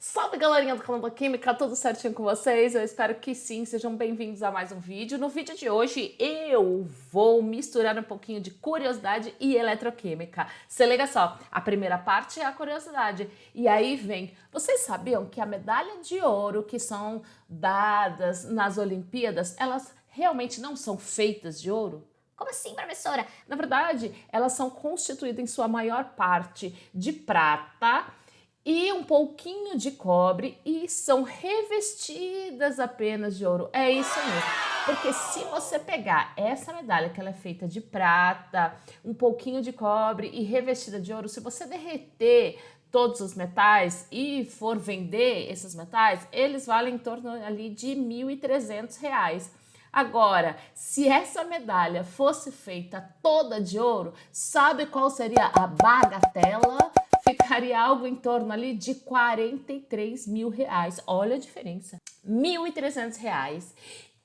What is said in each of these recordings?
Salve galerinha do canal da Química, tudo certinho com vocês? Eu espero que sim, sejam bem-vindos a mais um vídeo. No vídeo de hoje eu vou misturar um pouquinho de curiosidade e eletroquímica. Se liga só, a primeira parte é a curiosidade e aí vem, vocês sabiam que a medalha de ouro que são dadas nas Olimpíadas, elas realmente não são feitas de ouro? Como assim, professora? Na verdade, elas são constituídas em sua maior parte de prata e um pouquinho de cobre e são revestidas apenas de ouro. É isso mesmo. Porque se você pegar essa medalha, que ela é feita de prata, um pouquinho de cobre e revestida de ouro, se você derreter todos os metais e for vender esses metais, eles valem em torno ali de R$ 1.300. Agora, se essa medalha fosse feita toda de ouro, sabe qual seria a bagatela? Ficaria algo em torno ali de R$ 43 mil. Olha a diferença. R$ 1.300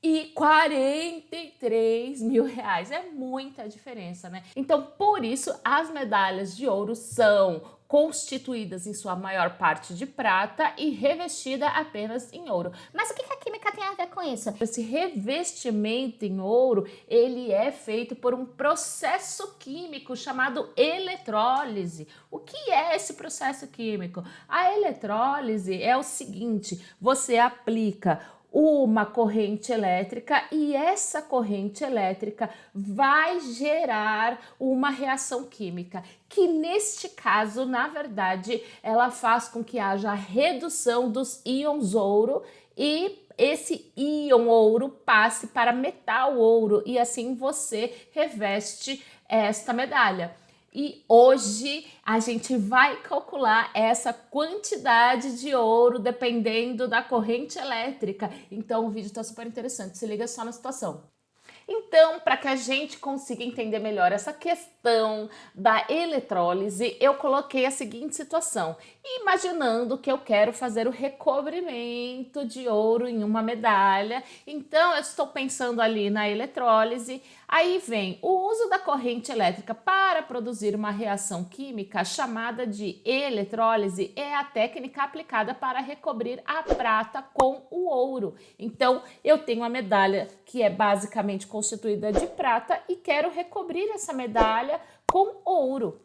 e R$ 43 mil. É muita diferença, né? Então, por isso, as medalhas de ouro são constituídas em sua maior parte de prata e revestida apenas em ouro. Mas o que a química tem a ver com isso? Esse revestimento em ouro, ele é feito por um processo químico chamado eletrólise. O que é esse processo químico? A eletrólise é o seguinte, você aplica uma corrente elétrica e essa corrente elétrica vai gerar uma reação química, que neste caso, na verdade, ela faz com que haja redução dos íons ouro e esse íon ouro passe para metal ouro e assim você reveste esta medalha. E hoje a gente vai calcular essa quantidade de ouro dependendo da corrente elétrica. Então o vídeo está super interessante, se liga só na situação. Então, para que a gente consiga entender melhor essa questão da eletrólise, eu coloquei a seguinte situação. Imaginando que eu quero fazer o recobrimento de ouro em uma medalha, então eu estou pensando ali na eletrólise, aí vem o uso da corrente elétrica para produzir uma reação química chamada de eletrólise, é a técnica aplicada para recobrir a prata com o ouro. Então, eu tenho a medalha que é basicamente constituída de prata e quero recobrir essa medalha com ouro,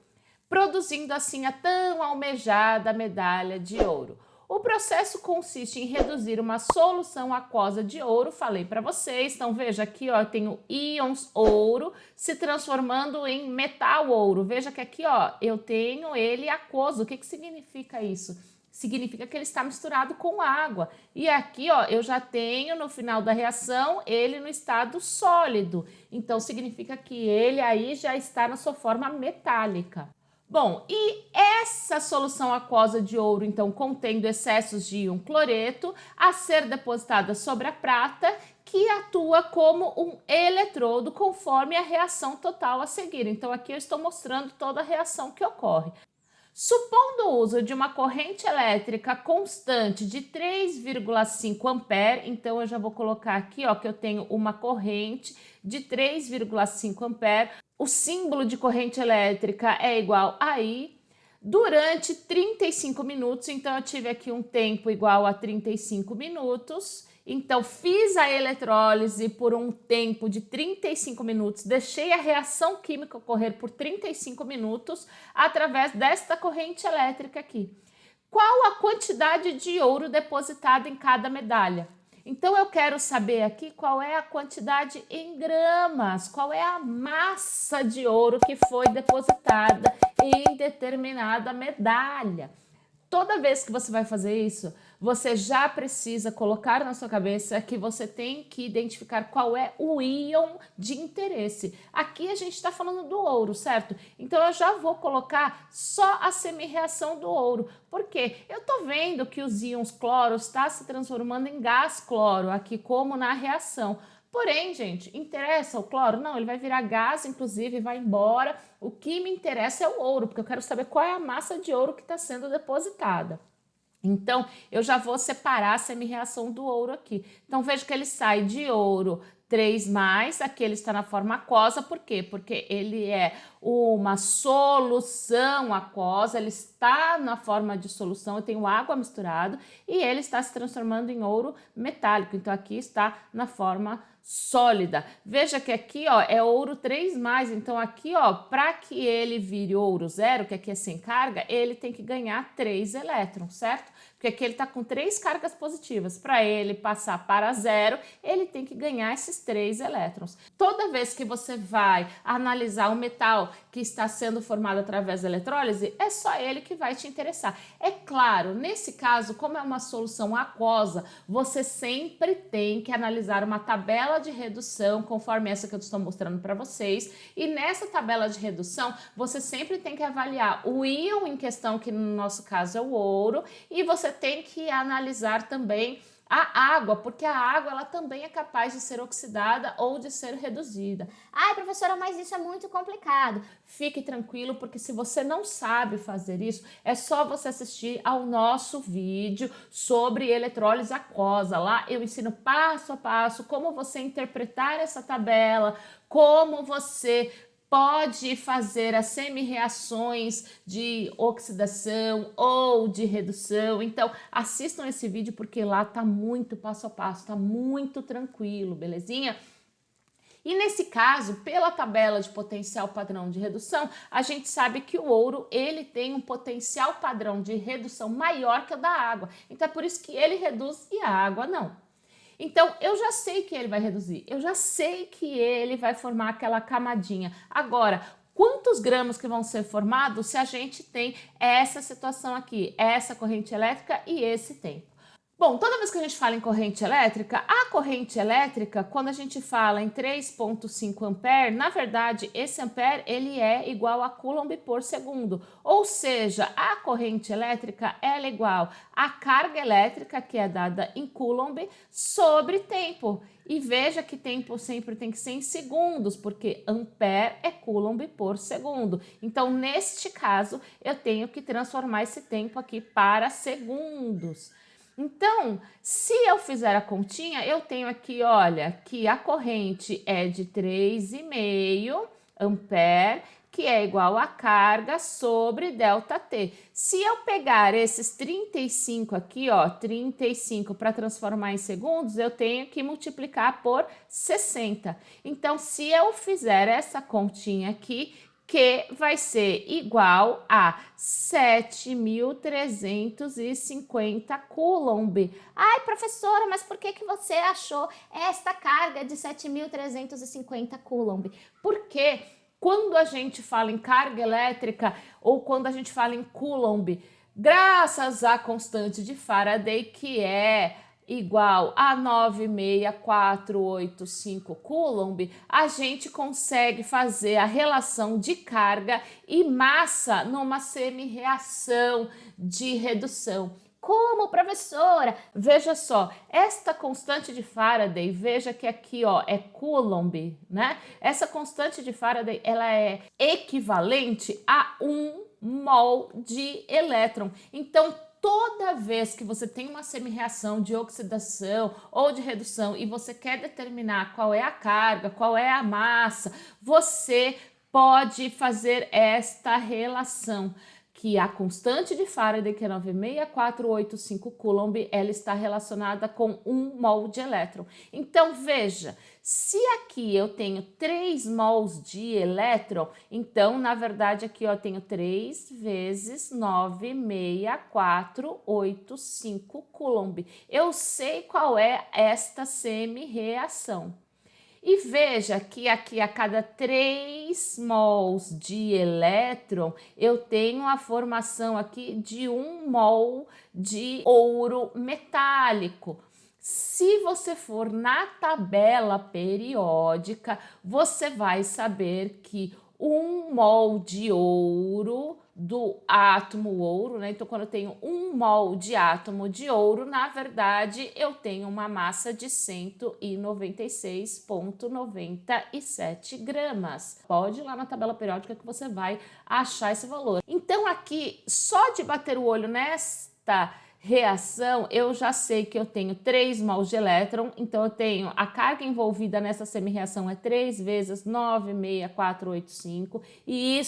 produzindo assim a tão almejada medalha de ouro. O processo consiste em reduzir uma solução aquosa de ouro, falei para vocês, então veja aqui, ó, eu tenho íons ouro se transformando em metal ouro. Veja que aqui, ó, eu tenho ele aquoso. O que significa isso? Significa que ele está misturado com água. E aqui, ó, eu já tenho no final da reação ele no estado sólido. Então significa que ele aí já está na sua forma metálica. Bom, e essa solução aquosa de ouro, então, contendo excessos de íon cloreto, a ser depositada sobre a prata, que atua como um eletrodo conforme a reação total a seguir. Então, aqui eu estou mostrando toda a reação que ocorre. Supondo o uso de uma corrente elétrica constante de 3,5 ampere, então eu já vou colocar aqui, ó, que eu tenho uma corrente de 3,5 ampere, o símbolo de corrente elétrica é igual a I, durante 35 minutos, então eu tive aqui um tempo igual a 35 minutos, então fiz a eletrólise por um tempo de 35 minutos, deixei a reação química ocorrer por 35 minutos através desta corrente elétrica aqui. Qual a quantidade de ouro depositada em cada medalha? Então eu quero saber aqui qual é a quantidade em gramas, qual é a massa de ouro que foi depositada em determinada medalha. Toda vez que você vai fazer isso, você já precisa colocar na sua cabeça que você tem que identificar qual é o íon de interesse. Aqui a gente está falando do ouro, certo? Então eu já vou colocar só a semi-reação do ouro. Por quê? Eu estou vendo que os íons cloro está se transformando em gás cloro, aqui como na reação. Porém, gente, interessa o cloro? Não, ele vai virar gás, inclusive, vai embora. O que me interessa é o ouro, porque eu quero saber qual é a massa de ouro que está sendo depositada. Então, eu já vou separar a semi-reação do ouro aqui. Então, veja que ele sai de ouro 3+, aqui ele está na forma aquosa, por quê? Porque ele é uma solução aquosa, ele está na forma de solução, eu tenho água misturado e ele está se transformando em ouro metálico, então aqui está na forma sólida. Veja que aqui, ó, é ouro 3+, então aqui, ó, para que ele vire ouro 0, que aqui é sem carga, ele tem que ganhar 3 elétrons, certo? Porque aqui ele está com 3 cargas positivas. Para ele passar para 0, ele tem que ganhar esses 3 elétrons. Toda vez que você vai analisar o metal que está sendo formado através da eletrólise, é só ele que vai te interessar. É claro, nesse caso, como é uma solução aquosa, você sempre tem que analisar uma tabela de redução, conforme essa que eu estou mostrando para vocês. E nessa tabela de redução, você sempre tem que avaliar o íon em questão, que no nosso caso é o ouro, e você tem que analisar também a água, porque a água ela também é capaz de ser oxidada ou de ser reduzida. Ai, professora, mas isso é muito complicado. Fique tranquilo, porque se você não sabe fazer isso, é só você assistir ao nosso vídeo sobre eletrólise aquosa. Lá eu ensino passo a passo como você interpretar essa tabela, como você pode fazer as semi-reações de oxidação ou de redução. Então, assistam esse vídeo porque lá tá muito passo a passo, tá muito tranquilo, belezinha? E nesse caso, pela tabela de potencial padrão de redução, a gente sabe que o ouro ele tem um potencial padrão de redução maior que o da água. Então, é por isso que ele reduz e a água não. Então, eu já sei que ele vai reduzir, eu já sei que ele vai formar aquela camadinha. Agora, quantos gramas que vão ser formados se a gente tem essa situação aqui, essa corrente elétrica e esse tempo? Bom, toda vez que a gente fala em corrente elétrica, a corrente elétrica, quando a gente fala em 3,5 ampere, na verdade, esse ampere ele é igual a coulomb por segundo. Ou seja, a corrente elétrica ela é igual à carga elétrica, que é dada em coulomb, sobre tempo. E veja que tempo sempre tem que ser em segundos, porque ampere é coulomb por segundo. Então, neste caso, eu tenho que transformar esse tempo aqui para segundos. Então, se eu fizer a continha, eu tenho aqui, olha, que a corrente é de 3,5 ampere, que é igual a carga sobre ΔT. Se eu pegar esses 35 aqui, ó, 35 para transformar em segundos, eu tenho que multiplicar por 60. Então, se eu fizer essa continha aqui, que vai ser igual a 7.350 coulomb. Ai, professora, mas por que você achou esta carga de 7.350 coulomb? Porque quando a gente fala em carga elétrica ou quando a gente fala em coulomb, graças à constante de Faraday, que é igual a 96485 coulomb, a gente consegue fazer a relação de carga e massa numa semi-reação de redução. Como, professora? Veja só, esta constante de Faraday, veja que aqui, ó, é coulomb, né? Essa constante de Faraday, ela é equivalente a 1 mol de elétron. Então, toda vez que você tem uma semi-reação de oxidação ou de redução e você quer determinar qual é a carga, qual é a massa, você pode fazer esta relação, que a constante de Faraday, que é 96485 coulomb, ela está relacionada com 1 mol de elétron. Então, veja, se aqui eu tenho 3 mols de elétron, então, na verdade, aqui eu tenho 3 vezes 96485 coulomb. Eu sei qual é esta semi-reação. E veja que aqui a cada 3 mols de elétron, eu tenho a formação aqui de 1 mol de ouro metálico. Se você for na tabela periódica, você vai saber que 1 mol de ouro do átomo ouro, né? Então, quando eu tenho 1 mol de átomo de ouro, na verdade, eu tenho uma massa de 196,97 gramas. Pode ir lá na tabela periódica que você vai achar esse valor. Então, aqui, só de bater o olho nesta reação, eu já sei que eu tenho 3 mols de elétron, então eu tenho a carga envolvida nessa semi-reação é 3 vezes 9,6485, e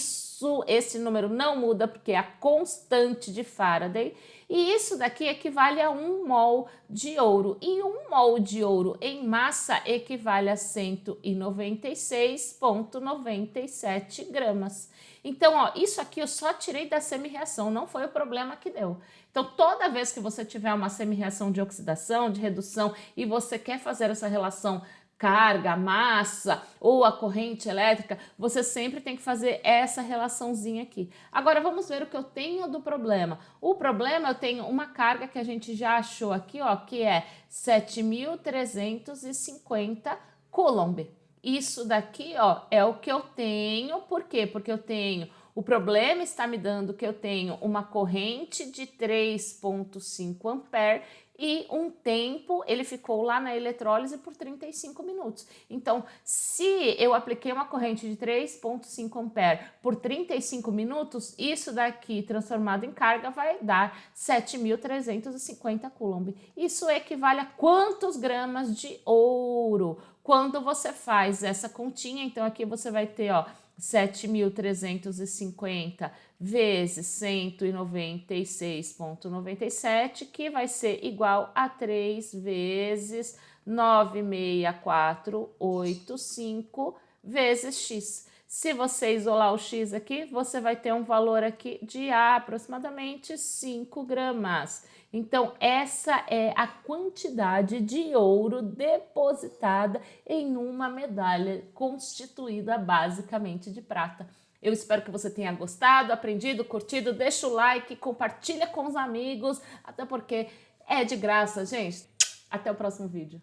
esse número não muda porque é a constante de Faraday, e isso daqui equivale a 1 mol de ouro, e 1 mol de ouro em massa equivale a 196,97 gramas. Então, ó, isso aqui eu só tirei da semi-reação, não foi o problema que deu. Então, toda vez que você tiver uma semi-reação de oxidação, de redução, e você quer fazer essa relação carga, massa ou a corrente elétrica, você sempre tem que fazer essa relaçãozinha aqui. Agora, vamos ver o que eu tenho do problema. O problema, eu tenho uma carga que a gente já achou aqui, ó, que é 7.350 coulomb. Isso daqui, ó, é o que eu tenho. Por quê? Porque eu tenho... O problema está me dando que eu tenho uma corrente de 3,5 ampere e um tempo, ele ficou lá na eletrólise por 35 minutos. Então, se eu apliquei uma corrente de 3,5 ampere por 35 minutos, isso daqui transformado em carga vai dar 7.350 coulomb. Isso equivale a quantos gramas de ouro? Quando você faz essa continha, então aqui você vai ter, ó, 7.350 vezes 196,97, que vai ser igual a 3 vezes 96485 vezes x. Se você isolar o x aqui, você vai ter um valor aqui de aproximadamente 5 gramas. Então, essa é a quantidade de ouro depositada em uma medalha constituída basicamente de prata. Eu espero que você tenha gostado, aprendido, curtido. Deixa o like, compartilha com os amigos, até porque é de graça, gente. Até o próximo vídeo.